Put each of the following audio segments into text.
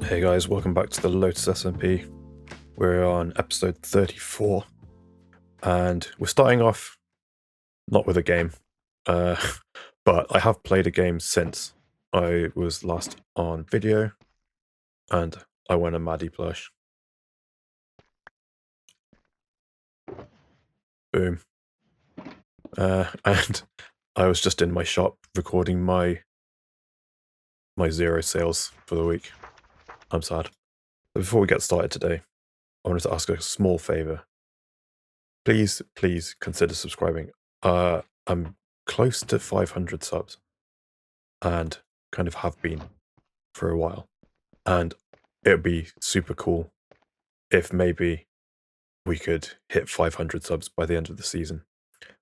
Hey guys, welcome back to the Lotus SMP. We're on episode 34, and we're starting off not with a game, but I have played a game since I was last on video, and I won a Maddie plush. Boom. And I was just in my shop recording my zero sales for the week. I'm sad. But before we get started today, I wanted to ask a small favor. Please consider subscribing. I'm close to 500 subs, and kind of have been for a while. And it would be super cool if maybe we could hit 500 subs by the end of the season.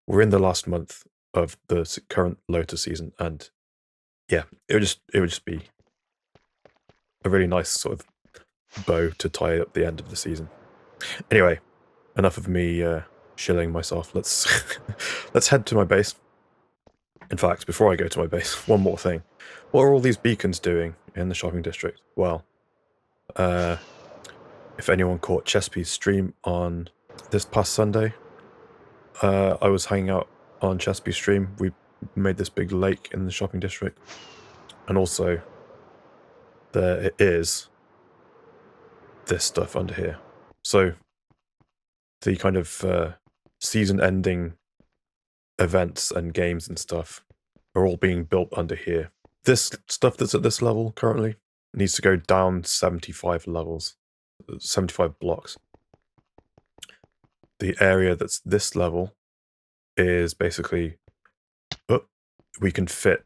We're in the last month of the current Lotus season, and yeah, it would just be a really nice sort of bow to tie up the end of the season. Anyway, enough of me shilling myself. Let's head to my base. In fact, before I go to my base, one more thing. What are all these beacons doing in the shopping district? Well, if anyone caught Chesapeake's stream on this past Sunday, I was hanging out on Chesapeake's stream. We made this big lake in the shopping district. And also, there is this stuff under here. So, the kind of season-ending events and games and stuff are all being built under here. This stuff that's at this level currently needs to go down 75 levels, 75 blocks. The area that's this level is basically, we can fit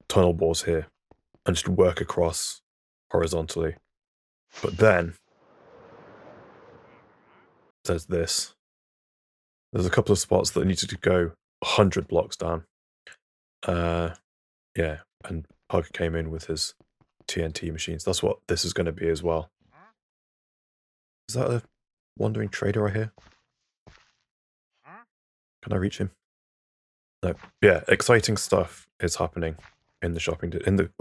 tunnel bores here and just work across horizontally. But then there's this. There's a couple of spots that needed to go 100 blocks down. Yeah, and Pug came in with his TNT machines. That's what this is going to be as well. Is that a wandering trader I hear? Can I reach him? No. Yeah, exciting stuff is happening in the shopping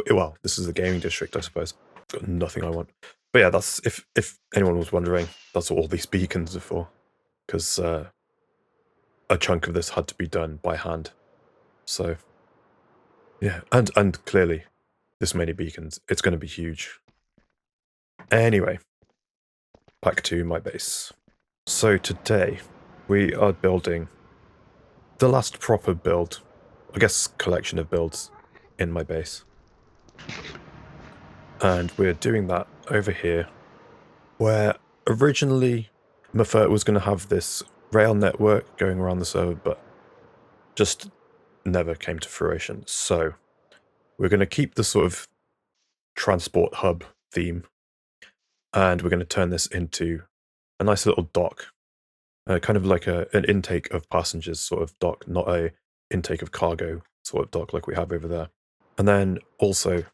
well, this is the gaming district, I suppose. Got nothing I want. But yeah, that's if anyone was wondering, that's what all these beacons are for. Because a chunk of this had to be done by hand. So yeah, and clearly this many beacons, it's going to be huge. Anyway, back to my base. So today we are building the last proper build, I guess collection of builds in my base. And we're doing that over here, where originally Muffet was going to have this rail network going around the server, but just never came to fruition. So we're going to keep the sort of transport hub theme, and we're going to turn this into a nice little dock, kind of like an intake of passengers sort of dock, not a intake of cargo sort of dock like we have over there. And then also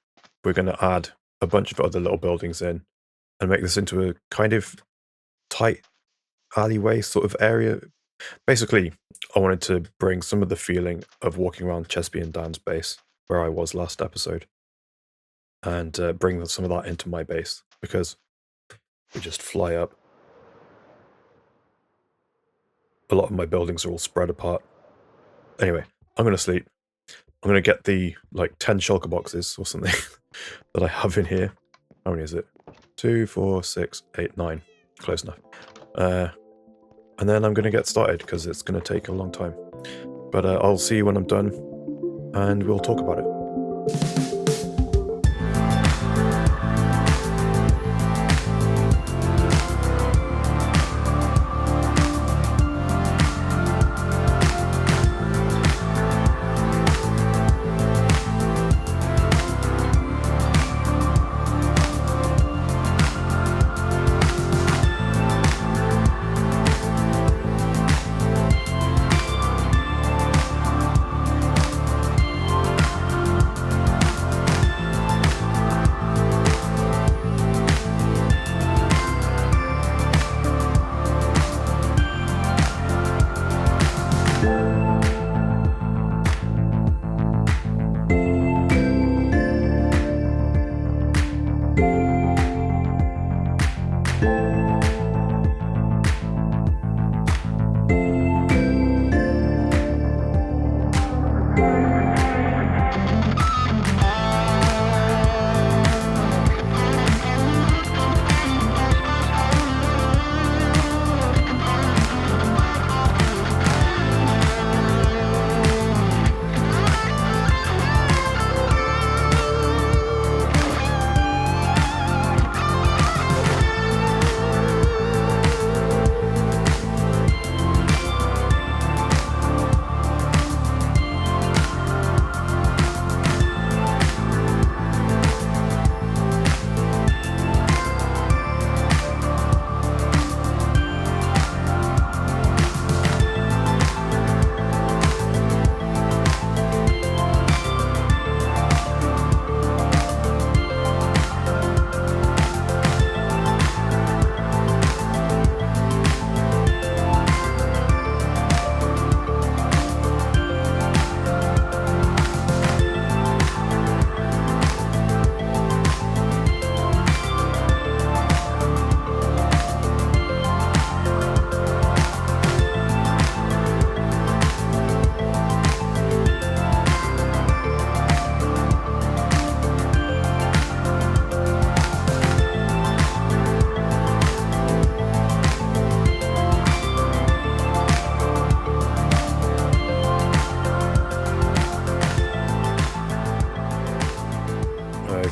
we're going to add a bunch of other little buildings in and make this into a kind of tight alleyway sort of area. Basically, I wanted to bring some of the feeling of walking around Chesapeake and Dan's base, where I was last episode, and bring some of that into my base, because we just fly up. A lot of my buildings are all spread apart. Anyway, I'm going to sleep. I'm going to get the, 10 shulker boxes or something that I have in here. How many is it? 2, 4, 6, 8, 9. Close enough. And then I'm going to get started, because it's going to take a long time. But I'll see you when I'm done, and we'll talk about it.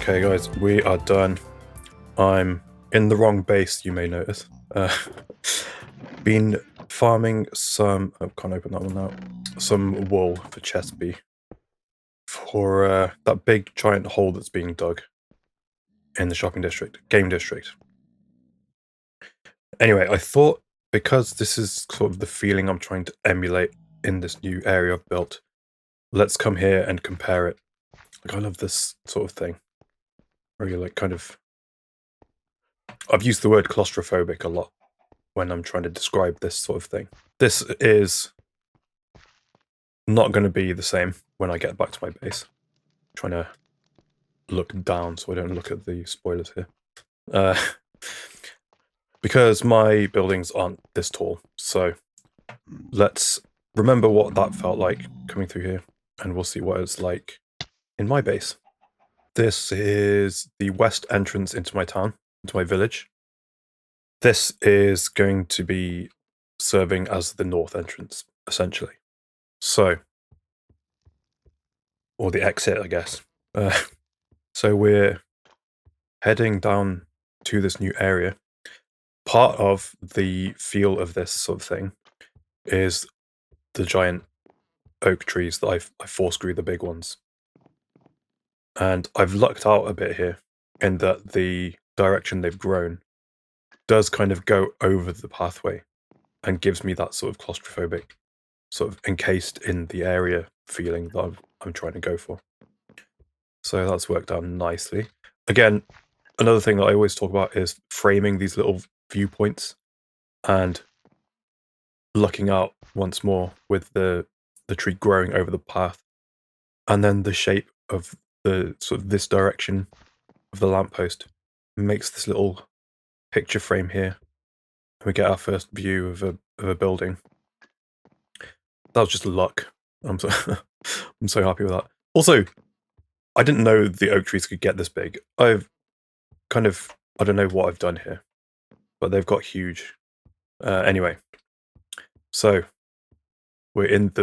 Okay guys, we are done. I'm in the wrong base, you may notice. Been farming some... Oh, can't open that one now. Some wool for Chesby. For that big giant hole that's being dug in the shopping district, game district. Anyway, I thought because this is sort of the feeling I'm trying to emulate in this new area I've built, let's come here and compare it. Like, I love this sort of thing. Where you're like kind of... I've used the word claustrophobic a lot when I'm trying to describe this sort of thing. This is not going to be the same when I get back to my base. I'm trying to look down so I don't look at the spoilers here. Because my buildings aren't this tall, so let's remember what that felt like coming through here, and we'll see what it's like in my base. This is the west entrance into my town, into my village. This is going to be serving as the north entrance, essentially. So, or the exit, I guess. So we're heading down to this new area. Part of the feel of this sort of thing is the giant oak trees that I force grew, the big ones. And I've lucked out a bit here in that the direction they've grown does kind of go over the pathway and gives me that sort of claustrophobic, sort of encased in the area feeling that I'm trying to go for. So that's worked out nicely. Again, another thing that I always talk about is framing these little viewpoints and looking out once more with the tree growing over the path, and then the shape of the sort of this direction of the lamppost makes this little picture frame here. We get our first view of a building. That was just luck. I'm so happy with that. Also, I didn't know the oak trees could get this big. I've kind of... I don't know what I've done here, but they've got huge. Anyway, so we're in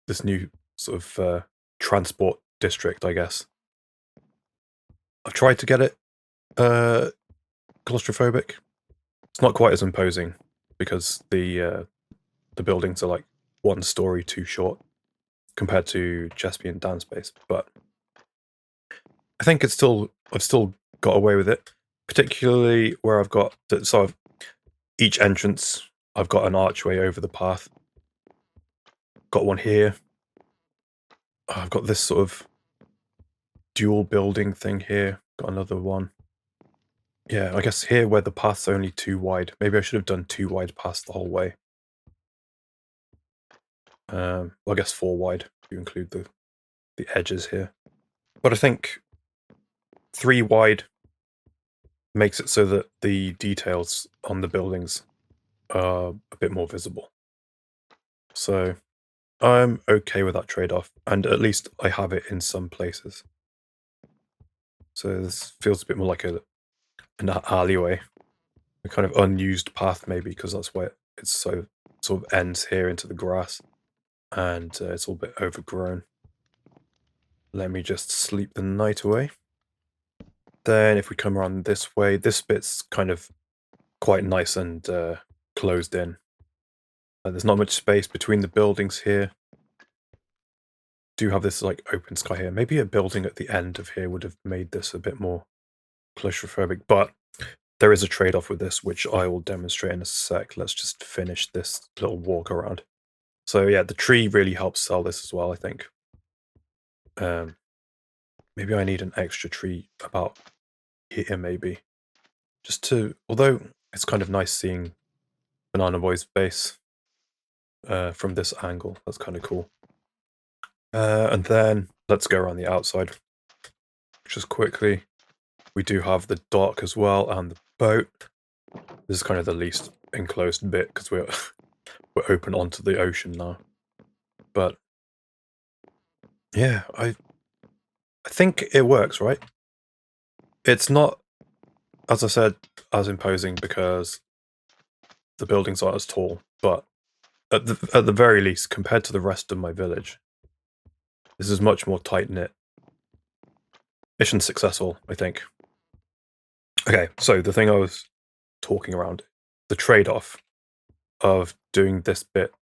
this new sort of transport district, I guess. I've tried to get it claustrophobic. It's not quite as imposing because the buildings are like 1 story too short compared to Chesby and Dan's base, but I think I've still got away with it, particularly where I've got each entrance I've got an archway over the path. Got one here. I've got this sort of dual building thing here. Got another one. Yeah, I guess here where the path's only 2 wide. Maybe I should have done 2 wide paths the whole way. Well, I guess 4 wide if you include the edges here. But I think 3 wide makes it so that the details on the buildings are a bit more visible. So I'm okay with that trade-off, and at least I have it in some places. So this feels a bit more like an alleyway, a kind of unused path maybe, because that's why it's so sort of ends here into the grass, and it's all a bit overgrown. Let me just sleep the night away. Then if we come around this way, this bit's kind of quite nice and closed in. There's not much space between the buildings here. Do have this like open sky here. Maybe a building at the end of here would have made this a bit more claustrophobic, but there is a trade-off with this, which I will demonstrate in a sec. Let's just finish this little walk around. So yeah, the tree really helps sell this as well, I think. Maybe I need an extra tree about here, maybe. Just to... Although it's kind of nice seeing Banana Boy's base from this angle. That's kind of cool. And then let's go around the outside. Just quickly. We do have the dock as well, and the boat. This is kind of the least enclosed bit, because we're open onto the ocean now. But yeah, I think it works, right? It's not, as I said, as imposing because the buildings aren't as tall, but at the very least, compared to the rest of my village, this is much more tight-knit. Mission successful, I think. Okay, so the thing I was talking around, the trade-off of doing this bit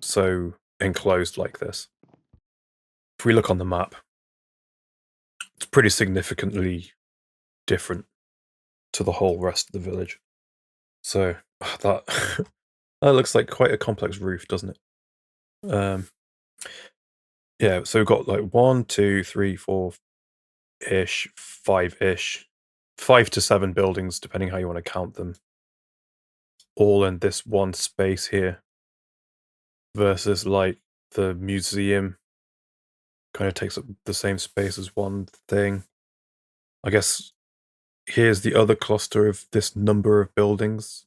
so enclosed like this. If we look on the map, it's pretty significantly different to the whole rest of the village. So that that looks like quite a complex roof, doesn't it? Yeah, so we've got like 1, 2, 3, 4-ish, 5-ish, 5 to 7 buildings, depending how you want to count them, all in this one space here, versus like the museum kind of takes up the same space as one thing. I guess here's the other cluster of this number of buildings,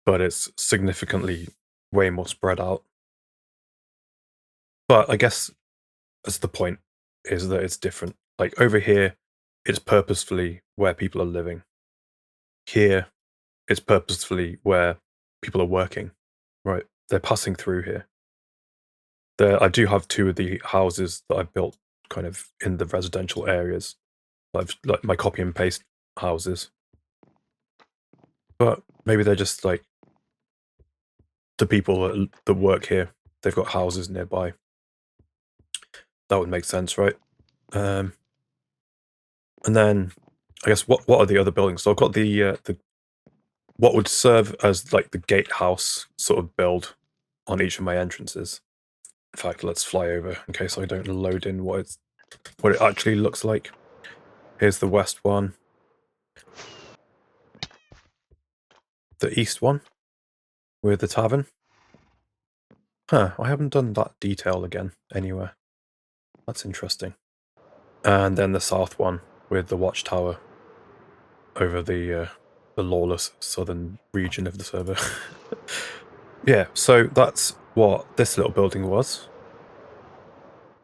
but it's significantly way more spread out. But I guess that's the point, is that it's different. Like over here, it's purposefully where people are living. Here, it's purposefully where people are working. Right, they're passing through here. I do have 2 of the houses that I've built kind of in the residential areas. I've like my copy and paste houses. But maybe they're just like the people that work here. They've got houses nearby. That would make sense, right? And then I guess what are the other buildings? So I've got the what would serve as like the gatehouse sort of build on each of my entrances. In fact, let's fly over in case I don't load in what it actually looks like. Here's the west one. The east one with the tavern. Huh, I haven't done that detail again anywhere. That's interesting. And then the south one with the watchtower over the lawless southern region of the server. Yeah, so that's what this little building was.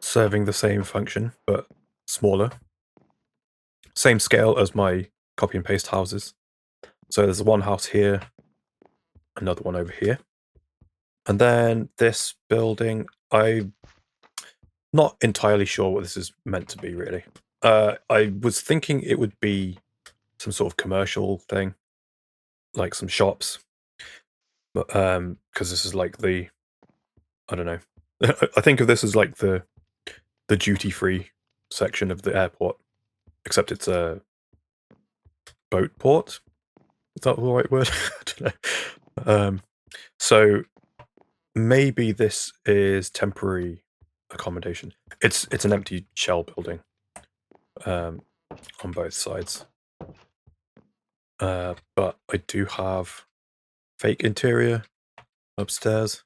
Serving the same function, but smaller. Same scale as my copy and paste houses. So there's one house here, another one over here. And then this building, I'm not entirely sure what this is meant to be, really. I was thinking it would be some sort of commercial thing, like some shops. But because this is like the, I don't know. I think of this as like the duty-free section of the airport, except it's a boat port. Is that the right word? I don't know. So maybe this is temporary accommodation. It's an empty shell building on both sides. But I do have fake interior upstairs.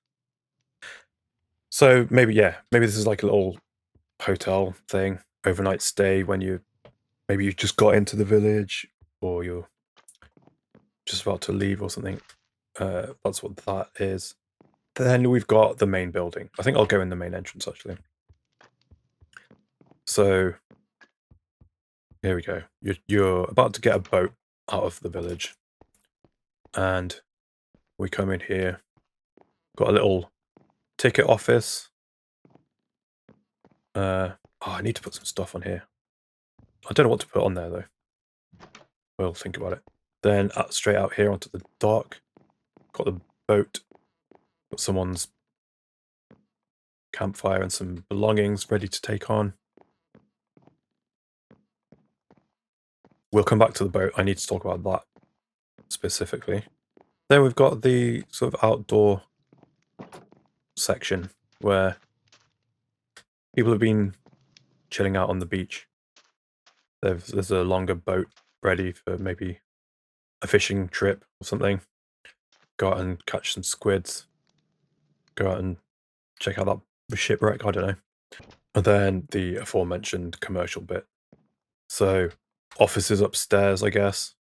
So maybe this is like a little hotel thing, overnight stay when maybe you just got into the village or you're just about to leave or something. That's what that is. Then we've got the main building. I think I'll go in the main entrance actually. So here we go. You're about to get a boat out of the village, and we come in here. Got a little ticket office. I need to put some stuff on here. I don't know what to put on there though. We'll think about it. Then straight out here onto the dock. Got the boat. Got someone's campfire and some belongings ready to take on. We'll come back to the boat. I need to talk about that specifically. Then we've got the sort of outdoor section where people have been chilling out on the beach. There's a longer boat ready for maybe a fishing trip or something. Go out and catch some squids. Go out and check out the shipwreck, I don't know. And then the aforementioned commercial bit. So offices upstairs, I guess,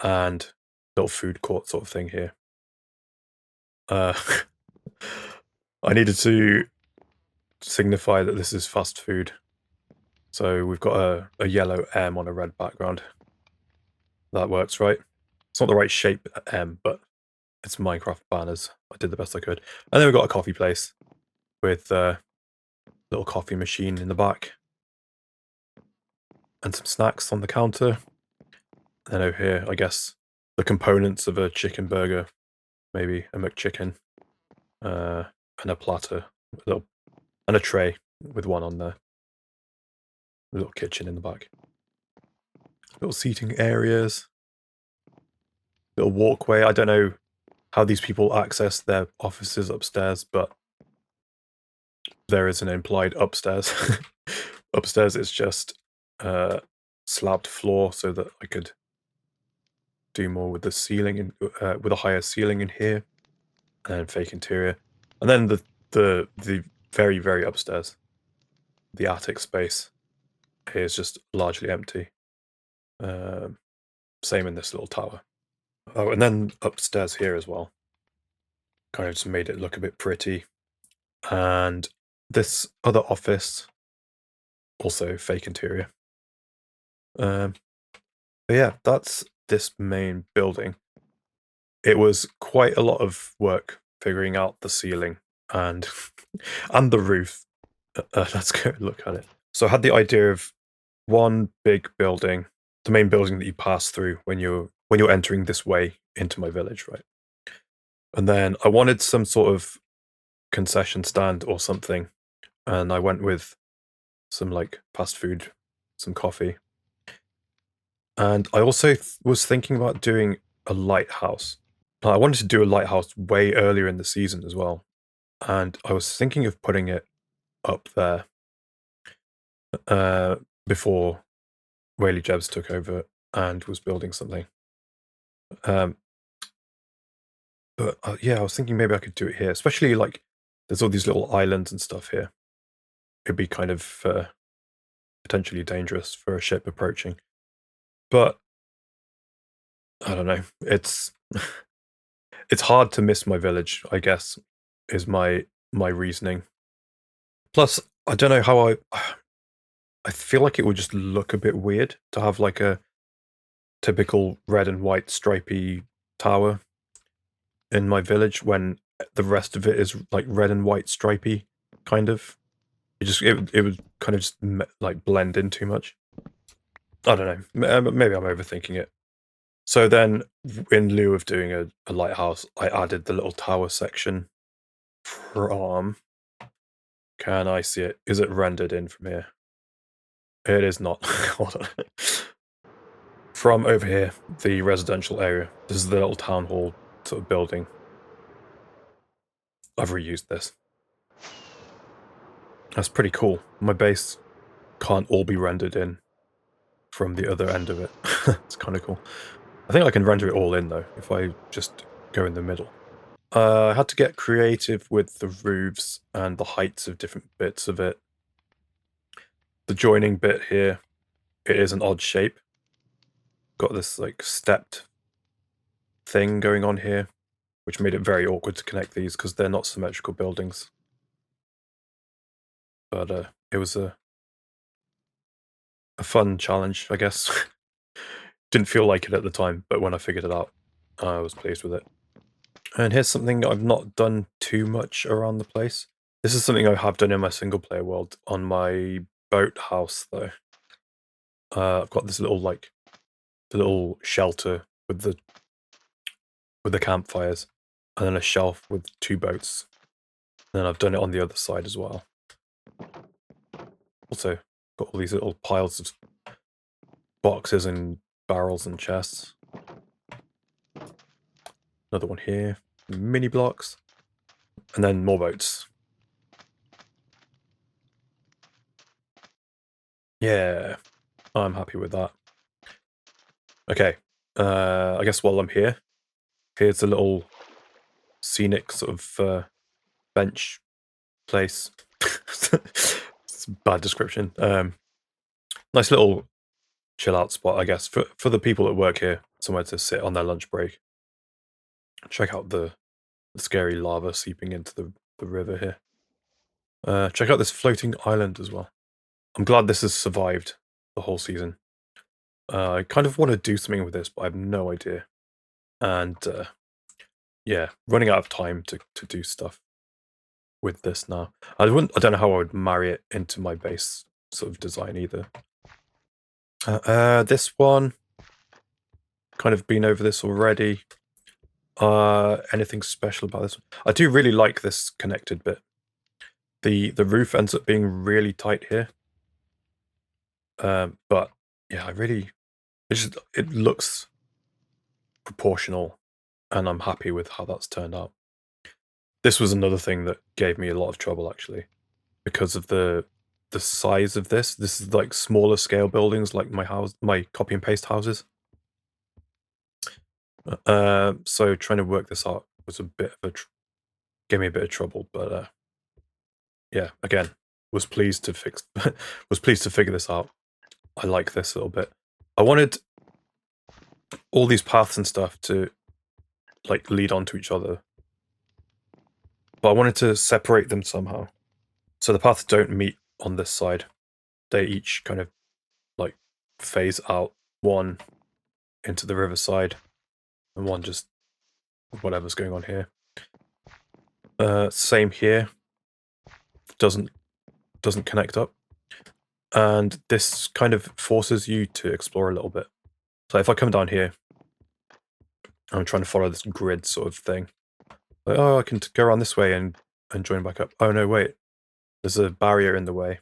and little food court sort of thing here. I needed to signify that this is fast food. So we've got a yellow M on a red background. That works, right? It's not the right shape M, but it's Minecraft banners. I did the best I could. And then we've got a coffee place with a little coffee machine in the back. and some snacks on the counter. And then over here, I guess, the components of a chicken burger, maybe a McChicken, and a platter, and a tray with one on there. A little kitchen in the back. Little seating areas. Little walkway. I don't know how these people access their offices upstairs, but there is an implied upstairs. Upstairs it's just slabbed floor so that I could do more with the ceiling and with a higher ceiling in here, and fake interior, and then the very very upstairs, the attic space is just largely empty. Same in this little tower. Oh, and then upstairs here as well. Kind of just made it look a bit pretty. And this other office, also fake interior. But yeah, that's this main building. It was quite a lot of work figuring out the ceiling and and the roof. Let's go look at it. So I had the idea of one big building, the main building that you pass through when you're entering this way into my village, right? And then I wanted some sort of concession stand or something, and I went with some like fast food, some coffee. And I also was thinking about doing a lighthouse. Now, I wanted to do a lighthouse way earlier in the season as well, and I was thinking of putting it up there before Whaley Jebs took over and was building something. But yeah, I was thinking maybe I could do it here, especially like there's all these little islands and stuff here. It'd be kind of potentially dangerous for a ship approaching. But I don't know. It's it's hard to miss my village, I guess, is my reasoning. Plus, I don't know how I feel like it would just look a bit weird to have like a typical red and white stripy tower in my village when the rest of it is like red and white stripy, kind of. It would kind of just like blend in too much. I don't know. Maybe I'm overthinking it. So then, in lieu of doing a lighthouse, I added the little tower section from. Can I see it? Is it rendered in from here? It is not. Hold on. From over here, the residential area. This is the little town hall sort of building. I've reused this. That's pretty cool. My base can't all be rendered in from the other end of it. It's kind of cool. I think I can render it all in though, if I just go in the middle. I had to get creative with the roofs and the heights of different bits of it. The joining bit here, it is an odd shape. Got this like stepped thing going on here, which made it very awkward to connect these because they're not symmetrical buildings. But it was a fun challenge, I guess. Didn't feel like it at the time, but when I figured it out, I was pleased with it. And here's something I've not done too much around the place. This is something I have done in my single player world on my boat house though. I've got this little like the little shelter with the campfires, and then a shelf with 2 boats. And then I've done it on the other side as well. Also got all these little piles of boxes and barrels and chests. Another one here, mini blocks, and then more boats. Yeah, I'm happy with that. Okay, I guess while I'm here, here's a little scenic sort of bench place. It's a bad description. Nice little chill out spot, I guess, for the people that work here, somewhere to sit on their lunch break. Check out the scary lava seeping into the river here. Check out this floating island as well. I'm glad this has survived the whole season. I kind of want to do something with this, but I have no idea. And yeah, running out of time to do stuff with this now. I don't know how I would marry it into my base sort of design either. This one, kind of been over this already. Anything special about this one? I do really like this connected bit. The roof ends up being really tight here. But yeah, it looks proportional, and I'm happy with how that's turned out. This was another thing that gave me a lot of trouble, actually, because of the size of this. This is like smaller scale buildings, like my copy and paste houses. So trying to work this out was a bit of gave me a bit of trouble, but yeah, again, was pleased to figure this out. I like this a little bit. I wanted all these paths and stuff to like lead onto each other, but I wanted to separate them somehow. So the paths don't meet on this side. They each kind of like phase out, one into the riverside and one just whatever's going on here. Same here. Doesn't connect up. And this kind of forces you to explore a little bit. So if I come down here, I'm trying to follow this grid sort of thing. Like, oh, I can go around this way and join back up. Oh no, wait. There's a barrier in the way.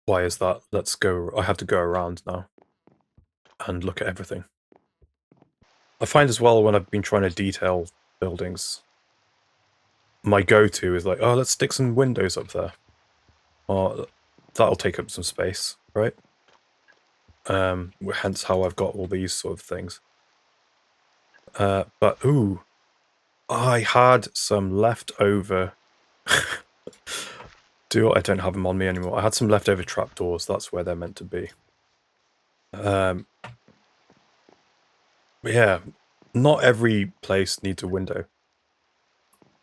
Why is that? Let's go. I have to go around now and look at everything. I find as well when I've been trying to detail buildings, my go-to is like, oh, let's stick some windows up there. Or that'll take up some space, right? Hence how I've got all these sort of things. But ooh, I had some leftover. I don't have them on me anymore. I had some leftover trapdoors. That's where they're meant to be. Yeah, not every place needs a window.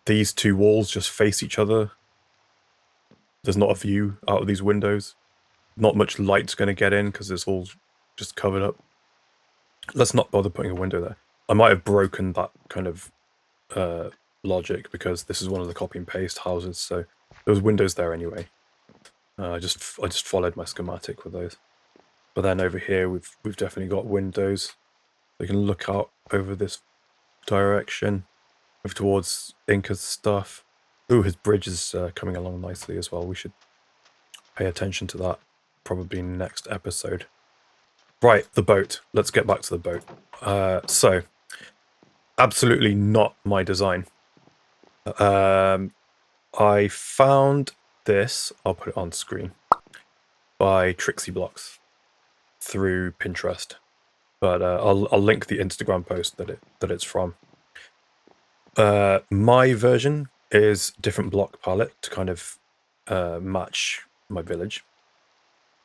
These two walls just face each other. There's not a view out of these windows. Not much light's going to get in because it's all just covered up. Let's not bother putting a window there. I might have broken that kind of logic because this is one of the copy and paste houses, so there was windows there anyway. I just followed my schematic with those. But then over here we've definitely got windows. We can look out over this direction, move towards Inca's stuff. Ooh, his bridge is coming along nicely as well. We should pay attention to that probably next episode. Right, the boat. Let's get back to the boat. So, absolutely not my design. I found this, I'll put it on screen, by Trixie Blocks through Pinterest. But I'll link the Instagram post that it's from. My version is different block palette to kind of match my village.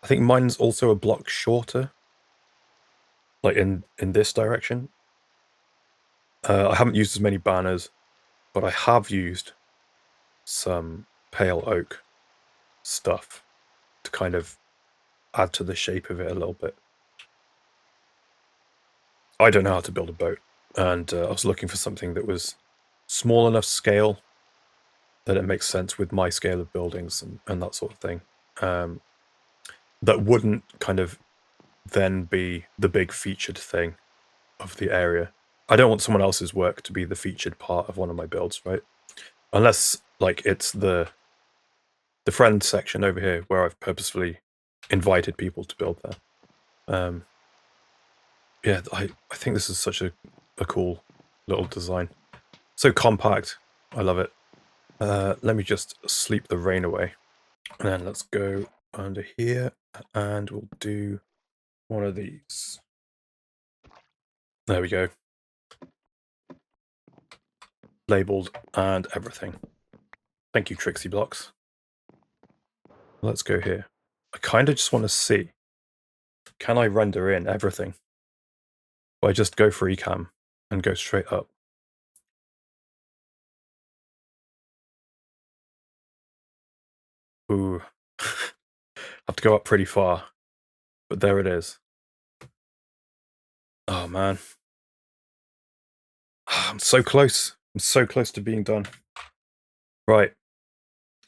I think mine's also a block shorter, like in this direction. I haven't used as many banners, but I have used some pale oak stuff to kind of add to the shape of it a little bit. I don't know how to build a boat, and I was looking for something that was small enough scale that it makes sense with my scale of buildings and that sort of thing. That wouldn't kind of then be the big featured thing of the area. I don't want someone else's work to be the featured part of one of my builds, right? Unless, like, it's the friend section over here where I've purposefully invited people to build there. Yeah, I think this is such a cool little design. So compact. I love it. Let me just sleep the rain away. And then let's go under here and we'll do one of these. There we go. Labeled and everything. Thank you, Trixie Blocks. Let's go here. I kind of just want to see, can I render in everything? Or I just go free cam and go straight up. Ooh. Have to go up pretty far. But there it is. Oh man. I'm so close. I'm so close to being done. Right.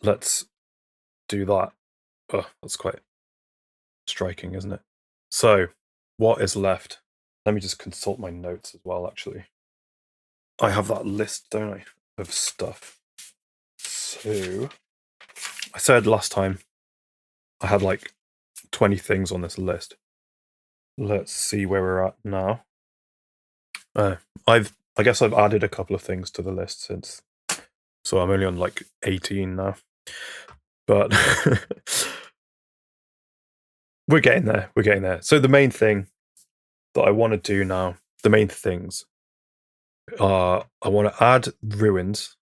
Let's do that. Oh, that's quite striking, isn't it? So, what is left? Let me just consult my notes as well, actually. I have that list, don't I, of stuff. So, I said last time I had like 20 things on this list. Let's see where we're at now. I guess I've added a couple of things to the list since, so I'm only on like 18 now. But we're getting there. We're getting there. So the main thing that I want to do now, the main things are I want to add ruins.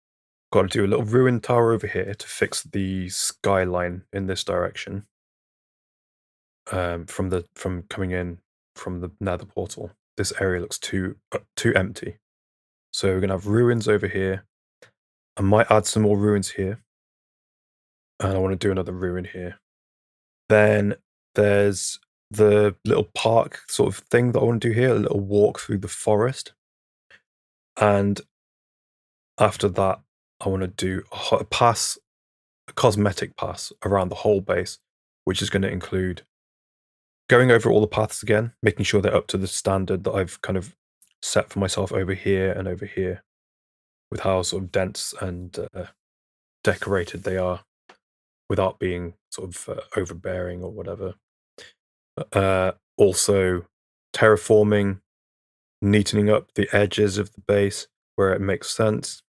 Got to do a little ruin tower over here to fix the skyline in this direction. From coming in from the nether portal. This area looks too empty. So we're gonna have ruins over here. I might add some more ruins here. And I want to do another ruin here. Then there's the little park sort of thing that I want to do here, a little walk through the forest. And after that, I want to do a pass, a cosmetic pass around the whole base, which is going to include going over all the paths again, making sure they're up to the standard that I've kind of set for myself over here and over here, with how sort of dense and decorated they are, without being sort of overbearing or whatever. Also, terraforming, neatening up the edges of the base where it makes sense.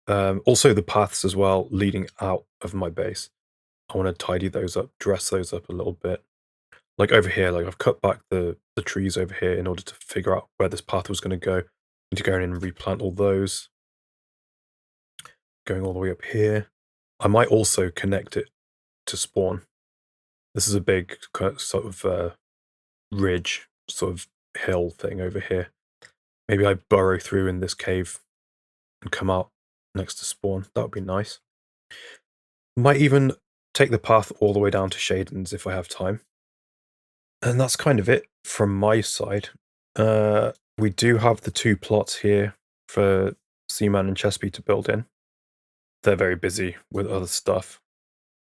Also, the paths as well leading out of my base. I want to tidy those up, dress those up a little bit. Like over here, like I've cut back the trees over here in order to figure out where this path was going to go. I need to go in and replant all those. Going all the way up here. I might also connect it to spawn. This is a big sort of ridge, sort of hill thing over here. Maybe I burrow through in this cave and come out next to spawn. That would be nice. Might even take the path all the way down to Shaden's if I have time. And that's kind of it from my side. We do have the 2 plots here for Seaman and Chespy to build in. They're very busy with other stuff.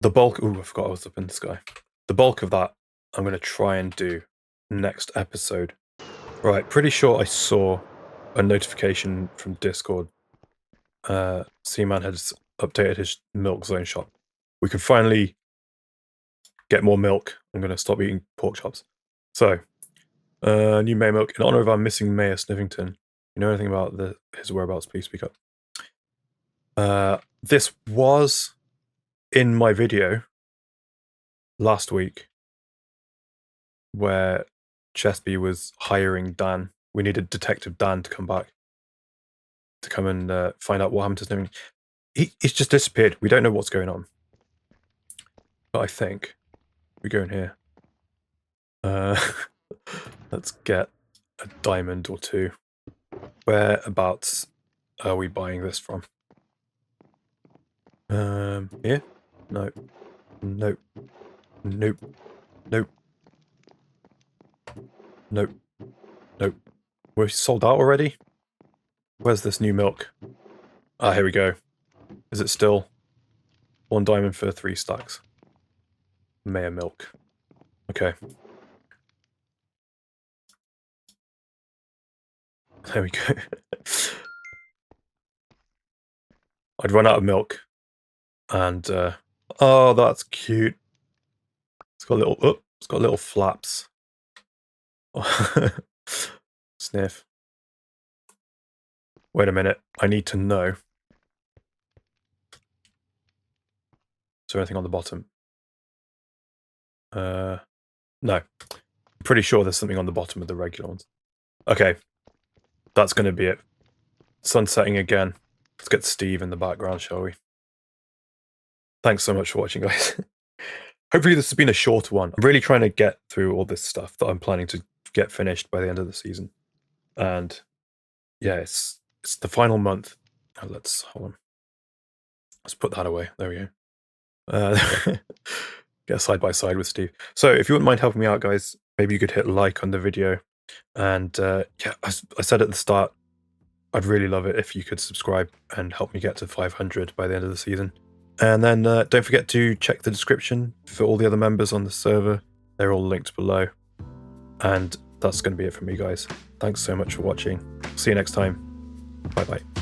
The bulk... Ooh, I forgot I was up in the sky. The bulk of that I'm going to try and do next episode. Right, pretty sure I saw a notification from Discord. Seaman has updated his milk zone shop. We can finally get more milk. I'm going to stop eating pork chops. So, new May milk. In honor of our missing Mayor Snivington. You know anything about his whereabouts, please speak up. This was in my video last week where Chespy was hiring Dan. We needed Detective Dan to come back to come and find out what happened to Snivington. He's just disappeared. We don't know what's going on. But I think we go in here. Let's get a diamond or 2. Whereabouts are we buying this from? Here? No. Nope. Nope. Nope. Nope. Nope. We're sold out already? Where's this new milk? Ah, here we go. Is it still 1 diamond for 3 stacks? Mayor milk. Okay. There we go. I'd run out of milk. And, oh, that's cute. It's got little, oh, it's got little flaps. Sniff. Wait a minute. I need to know. Is there anything on the bottom? No. I'm pretty sure there's something on the bottom of the regular ones. Okay. That's going to be it. Sun setting again. Let's get Steve in the background, shall we? Thanks so much for watching, guys. Hopefully this has been a shorter one. I'm really trying to get through all this stuff that I'm planning to get finished by the end of the season. And yeah, it's the final month. Oh, hold on. Let's put that away. There we go. Get side by side with Steve. So if you wouldn't mind helping me out, guys, maybe you could hit like on the video. And yeah, I said at the start, I'd really love it if you could subscribe and help me get to 500 by the end of the season. And then don't forget to check the description for all the other members on the server. They're all linked below. And that's going to be it from me, guys. Thanks so much for watching. See you next time. Bye-bye.